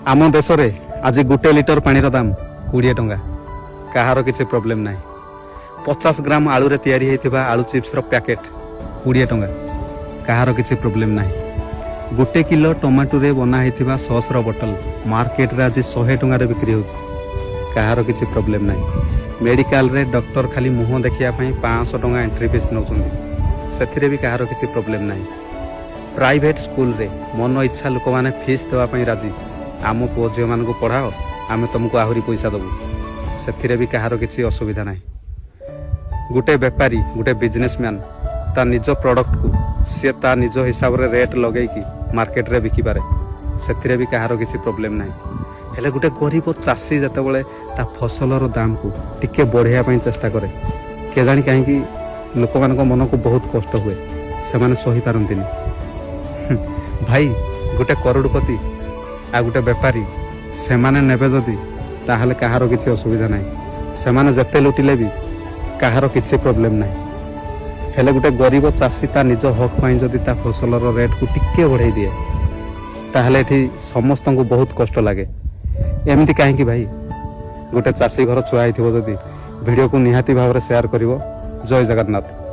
आम देश में आज गोटे लिटर पानी दाम 20 टंका। कहार किसी प्रोब्लेम ना। 50 ग्राम आलू तैयारी होता आलू चिप्स पैकेट 20 टंका। कहार किसी प्रोब्लेम ना। गोटे किलो टमाटो रे बना होता सॉस बोतल मार्केट रे आज 100 टंका बिक्री हो। कहार किसी प्रोब्लेम ना। मेडिकल रे डॉक्टर खाली मुह देखा 500 टंका एंट्री फीस नौ से भी कहार किसी प्रोब्लेम ना। प्राइवेट स्कूल रे मन इच्छा लोक मैंने फीस देवाई राजी। आम पुओ झील मान पढ़ाओ आम तुमको आहरी पैसा दबू से भी कहार किसी असुविधा ना। गोटे बेपारी गोटे बिजनेसमैन ता निज प्रोडक्ट को सी ता निज हिसाब रे रेट लगे कि मार्केट रे बिकी पारे से भी कहार किसी प्रोब्लेम ना। हेले गोटे गरीब चाषी जिते बड़े ता फसलर दाम को टिके बढ़िया चेष्टा करे के जानी कहीं लोक मान मन को बहुत कष्ट हुए से सही पारंतिनी। भाई गोटे करोड़पति आ गोटे बेपारी से नेबे जदि ताहले कहार किसी असुविधा ना। से जते लुटिले भी कहार किसी प्रोब्लेम ना। हेले गोटे गरीब चाषी ता निज हक पाई जदि ता फसलर रेट को टिके बढ़ाई दिए ताहले एठी समस्त को बहुत कष्ट लगे। एमती कहीं भाई गोटे चाषी घर छुआ होती जदि वीडियो को निहाती भाव में शेयर करिवो। जय जगन्नाथ।